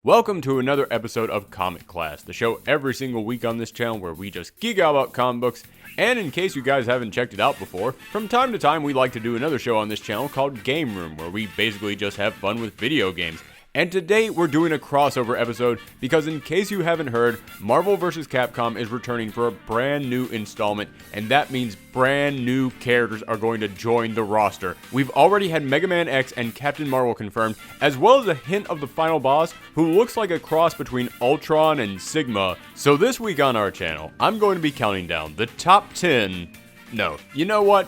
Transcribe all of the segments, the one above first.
Welcome to another episode of Comic Class, the show every single week on this channel where we just geek out about comic books. And in case you guys haven't checked it out before, from time to time we like to do another show on this channel called Game Room, where we basically just have fun with video games. And today we're doing a crossover episode because in case you haven't heard, Marvel Vs Capcom is returning for a brand new installment, and that means brand new characters are going to join the roster. We've already had Mega Man X and Captain Marvel confirmed, as well as a hint of the final boss, who looks like a cross between Ultron and Sigma. So this week on our channel, I'm going to be counting down the top 10... No, you know what?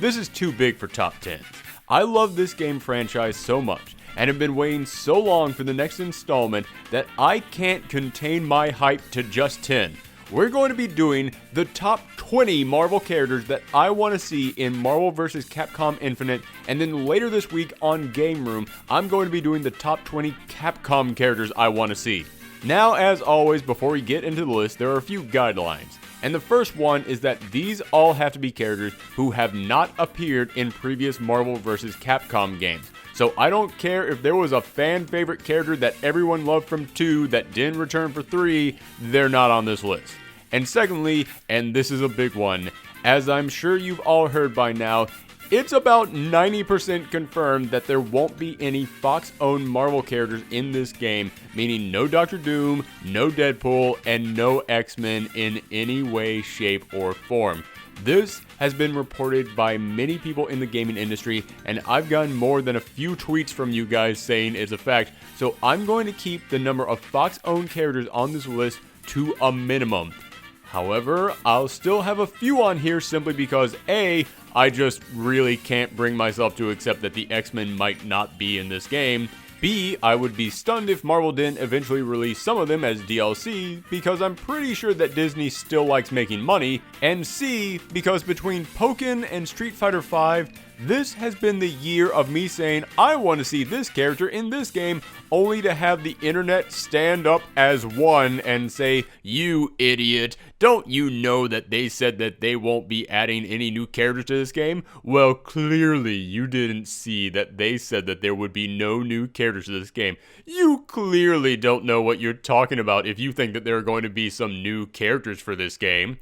This is too big for top 10s. I love this game franchise so much, and have been waiting so long for the next installment that I can't contain my hype to just 10. We're going to be doing the top 20 Marvel characters that I want to see in Marvel Vs Capcom Infinite, and then later this week on Game Room, I'm going to be doing the top 20 Capcom characters I want to see. Now, as always, before we get into the list, there are a few guidelines. And the first one is that these all have to be characters who have not appeared in previous Marvel vs. Capcom games. So I don't care if there was a fan favorite character that everyone loved from 2 that didn't return for 3, they're not on this list. And secondly, and this is a big one, as I'm sure you've all heard by now, it's about 90% confirmed that there won't be any Fox-owned Marvel characters in this game, meaning no Doctor Doom, no Deadpool, and no X-Men in any way, shape, or form. This has been reported by many people in the gaming industry, and I've gotten more than a few tweets from you guys saying it's a fact, so I'm going to keep the number of Fox-owned characters on this list to a minimum. However, I'll still have a few on here simply because A, I just really can't bring myself to accept that the X-Men might not be in this game. B, I would be stunned if Marvel didn't eventually release some of them as DLC, because I'm pretty sure that Disney still likes making money. And C, because between Pokken and Street Fighter V, this has been the year of me saying I want to see this character in this game, only to have the internet stand up as one and say, "You idiot, don't you know that they said that they won't be adding any new characters to this game?" Well, clearly you didn't see that they said that there would be no new characters to this game. You clearly don't know what you're talking about if you think that there are going to be some new characters for this game.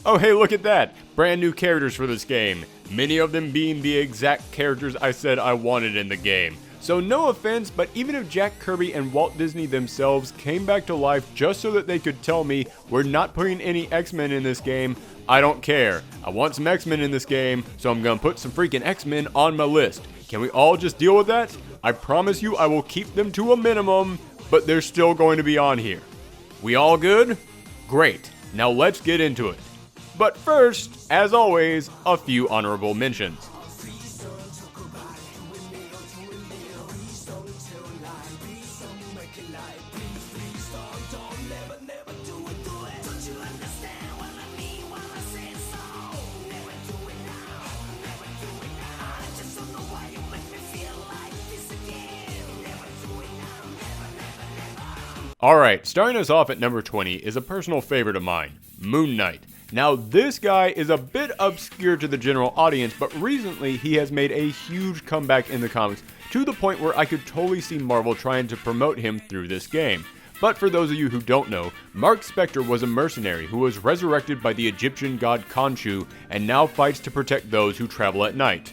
Oh hey, look at that! Brand new characters for this game. Many of them being the exact characters I said I wanted in the game. So no offense, but even if Jack Kirby and Walt Disney themselves came back to life just so that they could tell me we're not putting any X-Men in this game, I don't care. I want some X-Men in this game, so I'm gonna put some freaking X-Men on my list. Can we all just deal with that? I promise you I will keep them to a minimum, but they're still going to be on here. We all good? Great. Now let's get into it. But first, as always, a few honorable mentions. Alright, starting us off at number 20 is a personal favorite of mine, Moon Knight. Now, this guy is a bit obscure to the general audience, but recently he has made a huge comeback in the comics, to the point where I could totally see Marvel trying to promote him through this game. But for those of you who don't know, Mark Spector was a mercenary who was resurrected by the Egyptian god Khonshu and now fights to protect those who travel at night.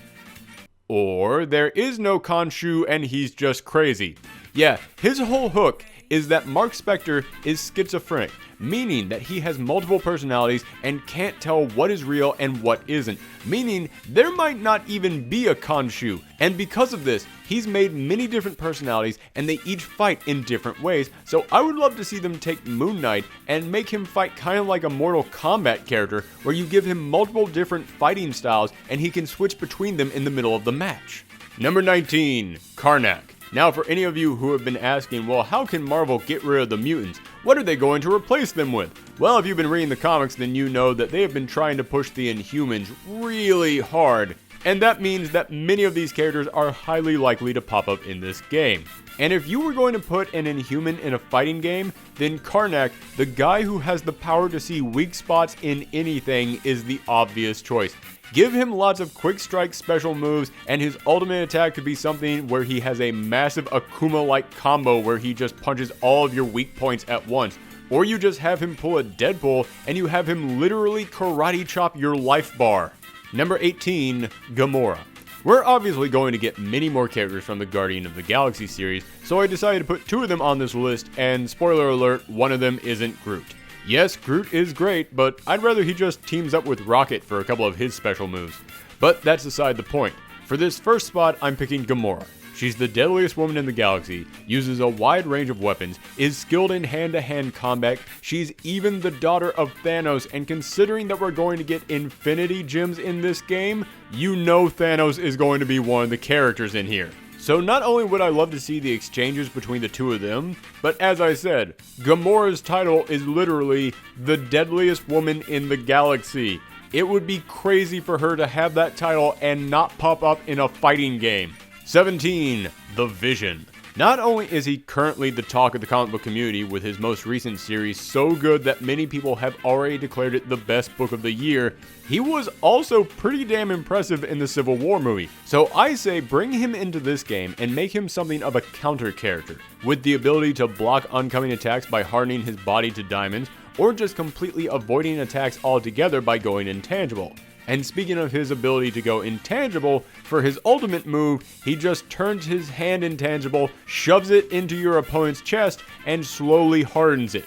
Or there is no Khonshu and he's just crazy. Yeah, his whole hook is that Mark Spector is schizophrenic, meaning that he has multiple personalities and can't tell what is real and what isn't, meaning there might not even be a Khonshu, and because of this, he's made many different personalities and they each fight in different ways, so I would love to see them take Moon Knight and make him fight kind of like a Mortal Kombat character, where you give him multiple different fighting styles and he can switch between them in the middle of the match. Number 19, KARNAK. Now, for any of you who have been asking, well, how can Marvel get rid of the mutants? What are they going to replace them with? Well, if you've been reading the comics, then you know that they have been trying to push the Inhumans really hard. and that means that many of these characters are highly likely to pop up in this game. And if you were going to put an Inhuman in a fighting game, then KARNAK, the guy who has the power to see weak spots in anything, is the obvious choice. Give him lots of quick strike special moves, and his ultimate attack could be something where he has a massive Akuma-like combo where he just punches all of your weak points at once. Or you just have him pull a Deadpool, and you have him literally karate chop your life bar. Number 18, GAMORA. We're obviously going to get many more characters from the Guardian of the Galaxy series, so I decided to put 2 of them on this list, and spoiler alert, one of them isn't Groot. Yes, Groot is great, but I'd rather he just teams up with Rocket for a couple of his special moves. But that's aside the point. For this first spot, I'm picking GAMORA. She's the deadliest woman in the galaxy, uses a wide range of weapons, is skilled in hand-to-hand combat, she's even the daughter of Thanos, and considering that we're going to get Infinity Gems in this game, you know Thanos is going to be one of the characters in here. So not only would I love to see the exchanges between the 2 of them, but as I said, GAMORA's title is literally the deadliest woman in the galaxy. It would be crazy for her to have that title and not pop up in a fighting game. 17. The Vision. Not only is he currently the talk of the comic book community with his most recent series so good that many people have already declared it the best book of the year, he was also pretty damn impressive in the Civil War movie. So I say bring him into this game and make him something of a counter character, with the ability to block oncoming attacks by hardening his body to diamonds, or just completely avoiding attacks altogether by going intangible. And speaking of his ability to go intangible, for his ultimate move, he just turns his hand intangible, shoves it into your opponent's chest, and slowly hardens it.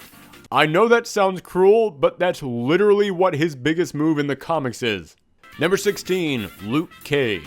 I know that sounds cruel, but that's literally what his biggest move in the comics is. Number 16, Luke Cage.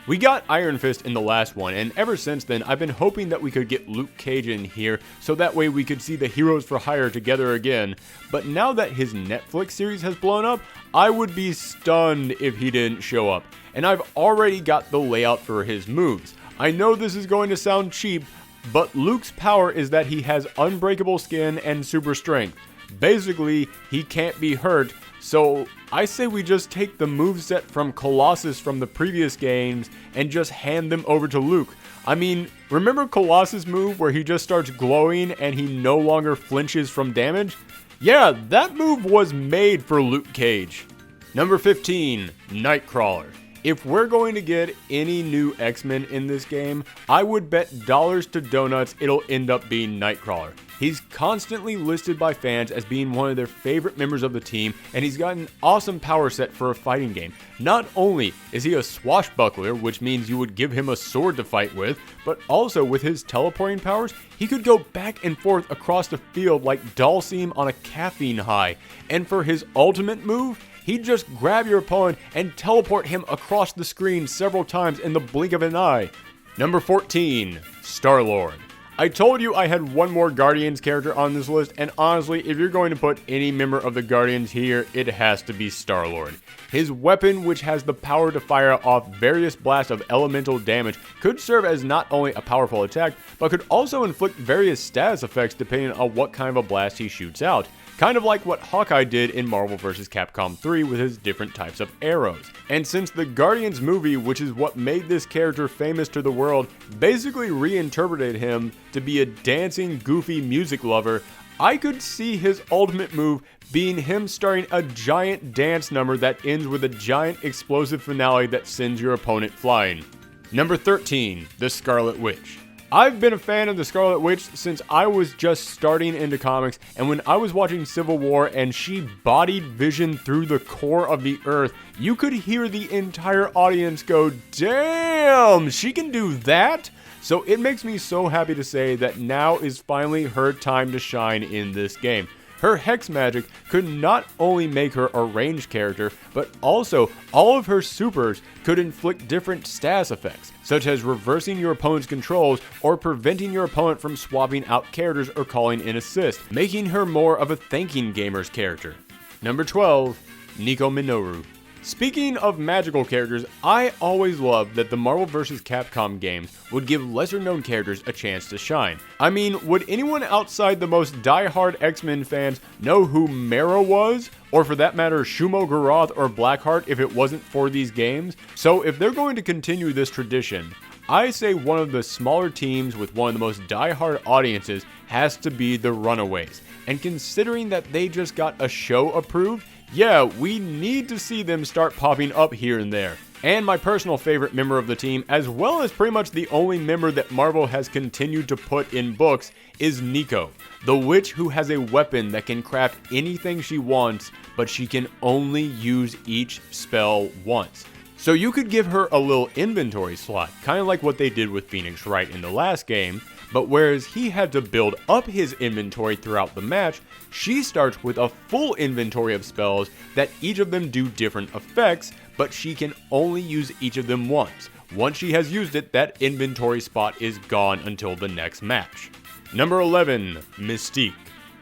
We got Iron Fist in the last one, and ever since then, I've been hoping that we could get Luke Cage in here, so that way we could see the Heroes for Hire together again. But now that his Netflix series has blown up, I would be stunned if he didn't show up. And I've already got the layout for his moves. I know this is going to sound cheap, but Luke's power is that he has unbreakable skin and super strength. Basically, he can't be hurt, so I say we just take the moveset from Colossus from the previous games and just hand them over to Luke. I mean, remember Colossus' move where he just starts glowing and he no longer flinches from damage? Yeah, that move was made for Luke Cage. Number 15, NIGHTCRAWLER. If we're going to get any new X-Men in this game, I would bet dollars to donuts it'll end up being NIGHTCRAWLER. He's constantly listed by fans as being one of their favorite members of the team, and he's got an awesome power set for a fighting game. Not only is he a swashbuckler, which means you would give him a sword to fight with, but also with his teleporting powers, he could go back and forth across the field like Dalsim on a caffeine high. And for his ultimate move, he'd just grab your opponent and teleport him across the screen several times in the blink of an eye. Number 14, Star-Lord. I told you I had one more Guardians character on this list, and honestly, if you're going to put any member of the Guardians here, it has to be Star-Lord. His weapon, which has the power to fire off various blasts of elemental damage, could serve as not only a powerful attack, but could also inflict various status effects depending on what kind of a blast he shoots out. Kind of like what Hawkeye did in Marvel Vs Capcom 3 with his different types of arrows. And since the Guardians movie, which is what made this character famous to the world, basically reinterpreted him to be a dancing, goofy music lover, I could see his ultimate move being him starting a giant dance number that ends with a giant explosive finale that sends your opponent flying. Number 13, the Scarlet Witch. I've been a fan of the Scarlet Witch since I was just starting into comics, and when I was watching Civil War and she bodied Vision through the core of the earth, you could hear the entire audience go, "Damn, she can do that?" So it makes me so happy to say that now is finally her time to shine in this game. Her Hex magic could not only make her a ranged character, but also all of her supers could inflict different status effects, such as reversing your opponent's controls or preventing your opponent from swapping out characters or calling in assist, making her more of a thanking gamer's character. Number 12, NICO MINORU. Speaking of magical characters, I always loved that the Marvel Vs. Capcom games would give lesser known characters a chance to shine. I mean, would anyone outside the most die-hard X-Men fans know who Mera was? Or for that matter, Shumo Garoth or Blackheart if it wasn't for these games? So if they're going to continue this tradition, I say one of the smaller teams with one of the most die-hard audiences has to be the Runaways. And considering that they just got a show approved, yeah, we need to see them start popping up here and there. And my personal favorite member of the team, as well as pretty much the only member that Marvel has continued to put in books, is NICO, the witch who has a weapon that can craft anything she wants, but she can only use each spell once. So you could give her a little inventory slot, kind of like what they did with Phoenix Wright in the last game, but whereas he had to build up his inventory throughout the match, she starts with a full inventory of spells that each of them do different effects, but she can only use each of them once. Once she has used it, that inventory spot is gone until the next match. Number 11, Mystique.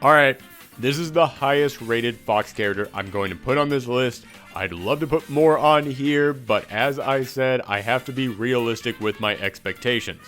Alright, this is the highest rated Fox character I'm going to put on this list. I'd love to put more on here, but as I said, I have to be realistic with my expectations.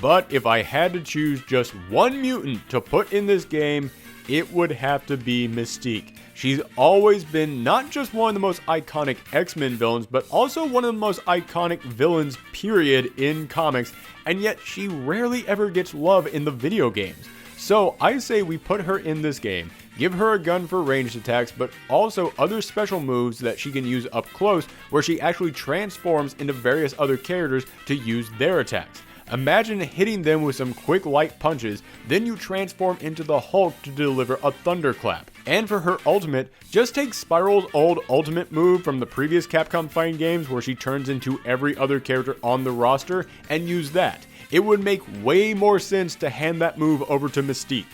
But if I had to choose just one mutant to put in this game, it would have to be Mystique. She's always been not just one of the most iconic X-Men villains, but also one of the most iconic villains, period, in comics, and yet she rarely ever gets love in the video games. So I say we put her in this game, give her a gun for ranged attacks, but also other special moves that she can use up close, where she actually transforms into various other characters to use their attacks. Imagine hitting them with some quick light punches, then you transform into the Hulk to deliver a thunderclap. And for her ultimate, just take Spiral's old ultimate move from the previous Capcom fighting games where she turns into every other character on the roster and use that. It would make way more sense to hand that move over to Mystique.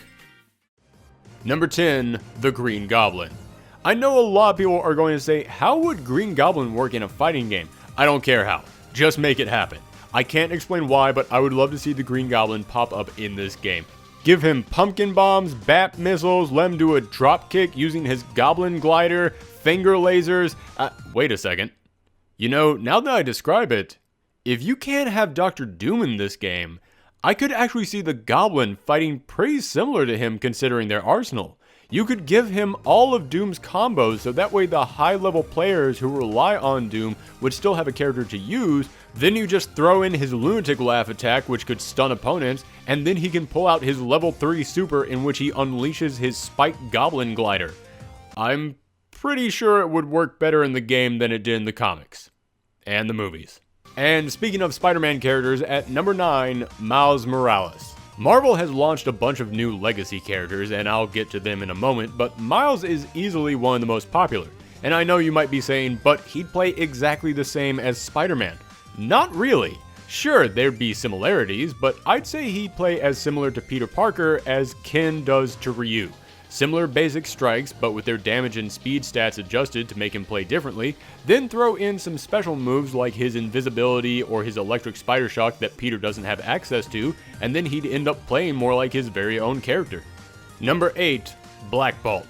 Number 10, the Green Goblin. I know a lot of people are going to say, how would Green Goblin work in a fighting game? I don't care how, just make it happen. I can't explain why, but I would love to see the Green Goblin pop up in this game. Give him pumpkin bombs, bat missiles, let him do a drop kick using his goblin glider, finger lasers. Wait a second. You know, now that I describe it, if you can't have Dr. Doom in this game, I could actually see the Goblin fighting pretty similar to him considering their arsenal. You could give him all of Doom's combos so that way the high-level players who rely on Doom would still have a character to use. Then you just throw in his Lunatic Laugh attack, which could stun opponents, and then he can pull out his level 3 super in which he unleashes his Spiked Goblin Glider. I'm pretty sure it would work better in the game than it did in the comics. And the movies. And speaking of Spider-Man characters, at number 9, Miles Morales. Marvel has launched a bunch of new legacy characters, and I'll get to them in a moment, but Miles is easily one of the most popular. And I know you might be saying, but he'd play exactly the same as Spider-Man. Not really. Sure, there'd be similarities, but I'd say he'd play as similar to Peter Parker as Ken does to Ryu. Similar basic strikes, but with their damage and speed stats adjusted to make him play differently, then throw in some special moves like his invisibility or his electric spider shock that Peter doesn't have access to, and then he'd end up playing more like his very own character. Number 8, Black Bolt.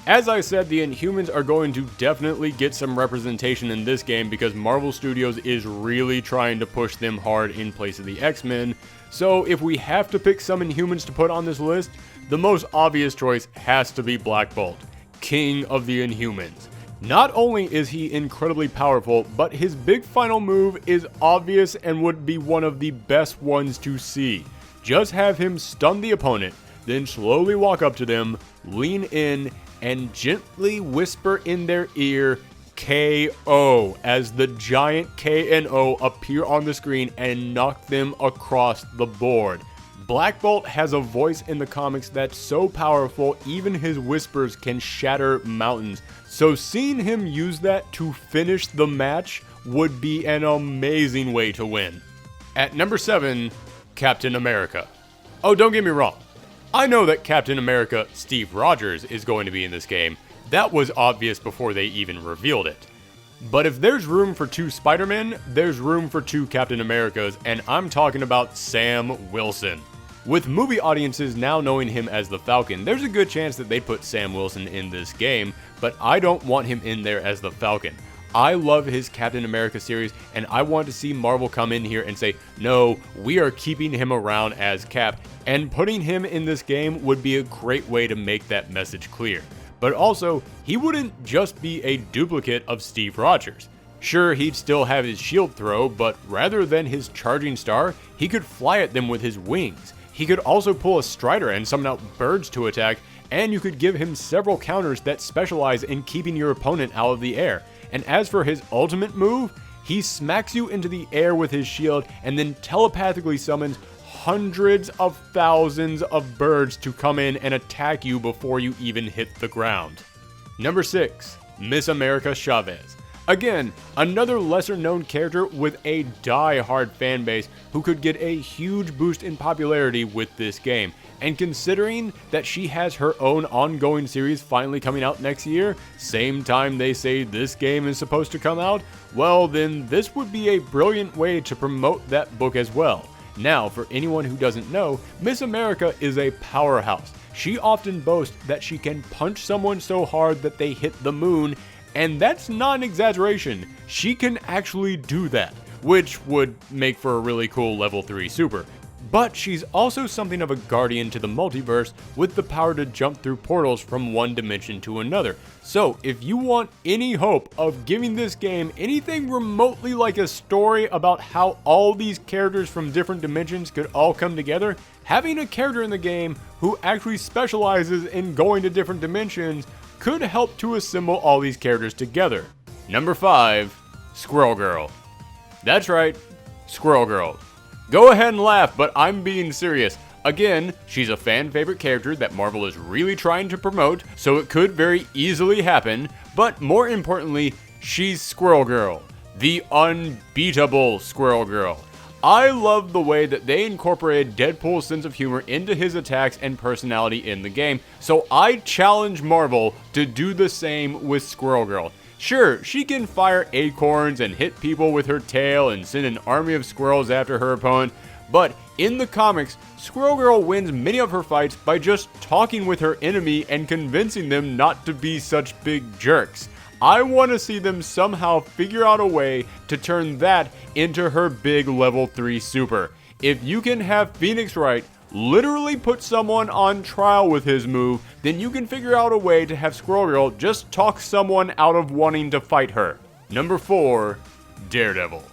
As I said, the Inhumans are going to definitely get some representation in this game because Marvel Studios is really trying to push them hard in place of the X-Men, so if we have to pick some Inhumans to put on this list, the most obvious choice has to be Black Bolt, King of the Inhumans. Not only is he incredibly powerful, but his big final move is obvious and would be one of the best ones to see. Just have him stun the opponent, then slowly walk up to them, lean in, and gently whisper in their ear, KO, as the giant K and O appear on the screen and knock them across the board. Black Bolt has a voice in the comics that's so powerful, even his whispers can shatter mountains. So seeing him use that to finish the match would be an amazing way to win. At number 7, Captain America. Oh, don't get me wrong. I know that Captain America Steve Rogers is going to be in this game. That was obvious before they even revealed it. But if there's room for 2 Spider-Men, there's room for 2 Captain Americas, and I'm talking about Sam Wilson. With movie audiences now knowing him as the Falcon, there's a good chance that they'd put Sam Wilson in this game, but I don't want him in there as the Falcon. I love his Captain America series, and I want to see Marvel come in here and say, no, we are keeping him around as Cap, and putting him in this game would be a great way to make that message clear. But also, he wouldn't just be a duplicate of Steve Rogers. Sure, he'd still have his shield throw, but rather than his charging star, he could fly at them with his wings. He could also pull a Strider and summon out birds to attack, and you could give him several counters that specialize in keeping your opponent out of the air. And as for his ultimate move, he smacks you into the air with his shield and then telepathically summons hundreds of thousands of birds to come in and attack you before you even hit the ground. Number 6. Miss America Chavez. Again, another lesser known character with a die-hard fanbase who could get a huge boost in popularity with this game. And considering that she has her own ongoing series finally coming out next year, same time they say this game is supposed to come out, well then this would be a brilliant way to promote that book as well. Now, for anyone who doesn't know, Miss America is a powerhouse. She often boasts that she can punch someone so hard that they hit the moon, and that's not an exaggeration. She can actually do that, which would make for a really cool level 3 super. But she's also something of a guardian to the multiverse with the power to jump through portals from one dimension to another. So if you want any hope of giving this game anything remotely like a story about how all these characters from different dimensions could all come together, having a character in the game who actually specializes in going to different dimensions could help to assemble all these characters together. Number 5. Squirrel Girl. That's right, Squirrel Girl. Go ahead and laugh, but I'm being serious. Again, she's a fan favorite character that Marvel is really trying to promote, so it could very easily happen, but more importantly, she's Squirrel Girl. The unbeatable Squirrel Girl. I love the way that they incorporated Deadpool's sense of humor into his attacks and personality in the game, so I challenge Marvel to do the same with Squirrel Girl. Sure, she can fire acorns and hit people with her tail and send an army of squirrels after her opponent, but in the comics, Squirrel Girl wins many of her fights by just talking with her enemy and convincing them not to be such big jerks. I want to see them somehow figure out a way to turn that into her big level 3 super. If you can have Phoenix Wright literally put someone on trial with his move, then you can figure out a way to have Squirrel Girl just talk someone out of wanting to fight her. Number 4. Daredevil.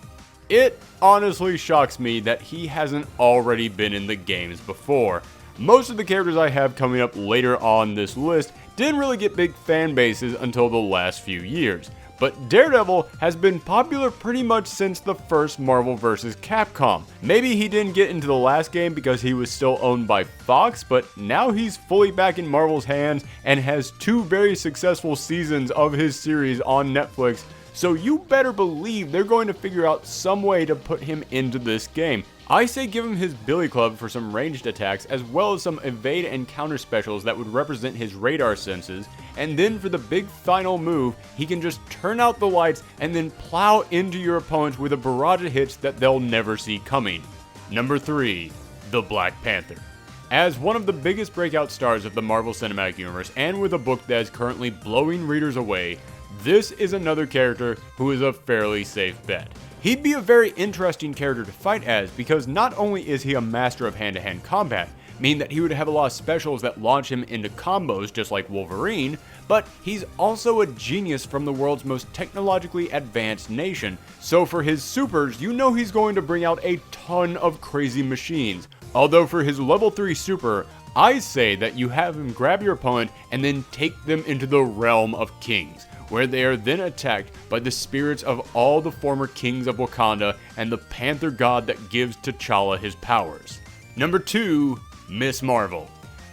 It honestly shocks me that he hasn't already been in the games before. Most of the characters I have coming up later on this list didn't really get big fan bases until the last few years. But Daredevil has been popular pretty much since the first Marvel Vs Capcom. Maybe he didn't get into the last game because he was still owned by Fox, but now he's fully back in Marvel's hands and has 2 very successful seasons of his series on Netflix, so you better believe they're going to figure out some way to put him into this game. I say give him his Billy Club for some ranged attacks, as well as some evade and counter specials that would represent his radar senses, and then for the big final move, he can just turn out the lights and then plow into your opponents with a barrage of hits that they'll never see coming. Number 3. The Black Panther. As one of the biggest breakout stars of the Marvel Cinematic Universe, and with a book that is currently blowing readers away, this is another character who is a fairly safe bet. He'd be a very interesting character to fight as, because not only is he a master of hand-to-hand combat, meaning that he would have a lot of specials that launch him into combos just like Wolverine, but he's also a genius from the world's most technologically advanced nation, so for his supers, you know he's going to bring out a ton of crazy machines. Although for his level 3 super, I say that you have him grab your opponent and then take them into the realm of kings, where they are then attacked by the spirits of all the former kings of Wakanda and the Panther god that gives T'Challa his powers. Number 2. Miss Marvel.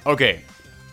Okay,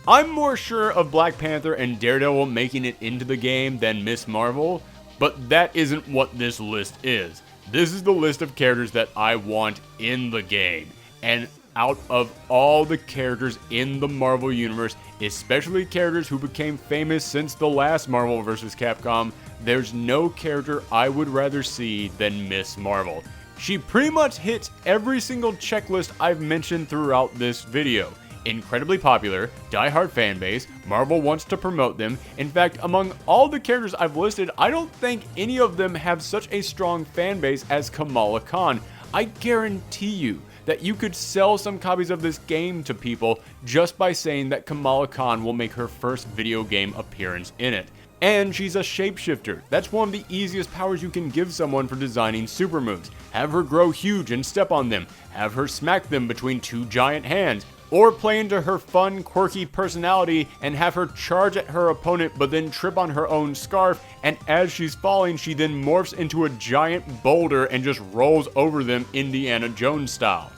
I'm more sure of Black Panther and Daredevil making it into the game than Miss Marvel, but that isn't what this list is. This is the list of characters that I want in the game, and out of all the characters in the Marvel Universe, especially characters who became famous since the last Marvel Vs. Capcom, there's no character I would rather see than Miss Marvel. She pretty much hits every single checklist I've mentioned throughout this video. incredibly popular, die-hard fan base, Marvel wants to promote them. In fact, among all the characters I've listed, I don't think any of them have such a strong fan base as Kamala Khan. I guarantee you that you could sell some copies of this game to people just by saying that Kamala Khan will make her first video game appearance in it. And she's a shapeshifter. That's one of the easiest powers you can give someone for designing super moves. Have her grow huge and step on them. Have her smack them between two giant hands. Or play into her fun, quirky personality and have her charge at her opponent but then trip on her own scarf, and as she's falling, she then morphs into a giant boulder and just rolls over them Indiana Jones style.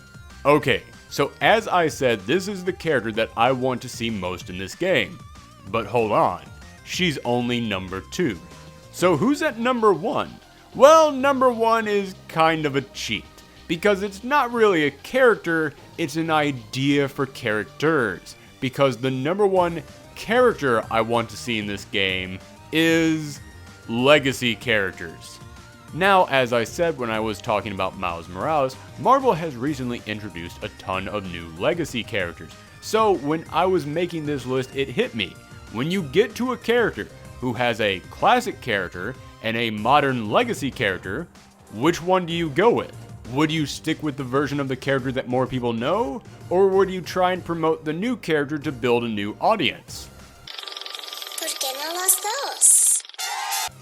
Okay, so as I said, this is the character that I want to see most in this game. But hold on. She's only number 2. So who's at number 1? Well, number 1 is kind of a cheat, because it's not really a character, it's an idea for characters. Because the number 1 character I want to see in this game is legacy characters. Now, as I said when I was talking about Miles Morales, Marvel has recently introduced a ton of new legacy characters. So when I was making this list, it hit me. When you get to a character who has a classic character and a modern legacy character, which one do you go with? Would you stick with the version of the character that more people know? Or would you try and promote the new character to build a new audience?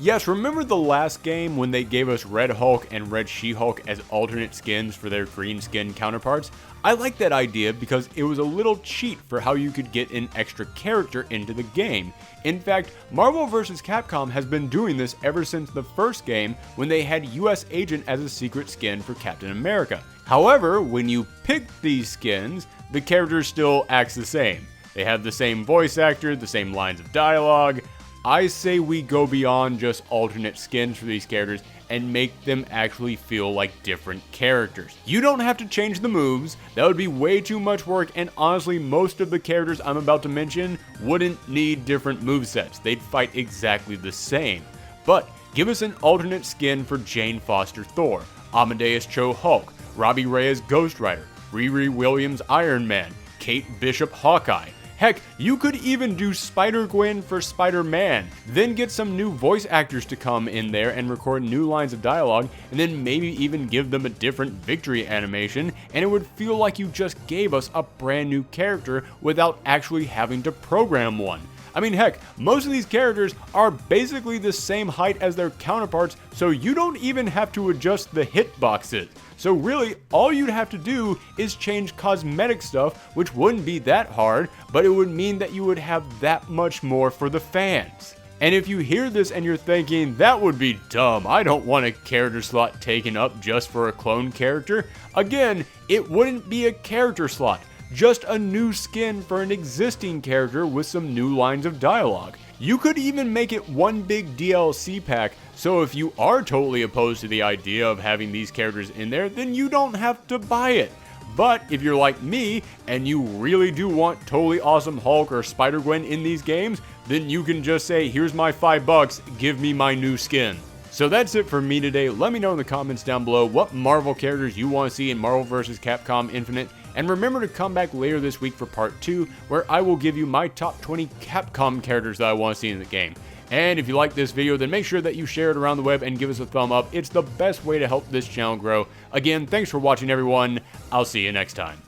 Yes, remember the last game when they gave us Red Hulk and Red She-Hulk as alternate skins for their green skin counterparts? I like that idea because it was a little cheat for how you could get an extra character into the game. In fact, Marvel Vs Capcom has been doing this ever since the first game when they had US Agent as a secret skin for Captain America. However, when you pick these skins, the character still acts the same. They have the same voice actor, the same lines of dialogue. I say we go beyond just alternate skins for these characters and make them actually feel like different characters. You don't have to change the moves, that would be way too much work, and honestly most of the characters I'm about to mention wouldn't need different movesets, they'd fight exactly the same. But give us an alternate skin for Jane Foster Thor, Amadeus Cho Hulk, Robbie Reyes Ghost Rider, Riri Williams Iron Man, Kate Bishop Hawkeye. Heck, you could even do Spider-Gwen for Spider-Man, then get some new voice actors to come in there and record new lines of dialogue, and then maybe even give them a different victory animation, and it would feel like you just gave us a brand new character without actually having to program one. I mean, heck, most of these characters are basically the same height as their counterparts, so you don't even have to adjust the hitboxes. So really, all you'd have to do is change cosmetic stuff, which wouldn't be that hard, but it would mean that you would have that much more for the fans. And if you hear this and you're thinking, that would be dumb, I don't want a character slot taken up just for a clone character, again, it wouldn't be a character slot. Just a new skin for an existing character with some new lines of dialogue. You could even make it one big DLC pack, so if you are totally opposed to the idea of having these characters in there, then you don't have to buy it. But if you're like me, and you really do want totally awesome Hulk or Spider-Gwen in these games, then you can just say, here's my $5, give me my new skin. So that's it for me today. Let me know in the comments down below what Marvel characters you want to see in Marvel vs. Capcom Infinite. And remember to come back later this week for part 2, where I will give you my top 20 Capcom characters that I want to see in the game. And if you like this video, then make sure that you share it around the web and give us a thumb up. It's the best way to help this channel grow. Again, thanks for watching everyone. I'll see you next time.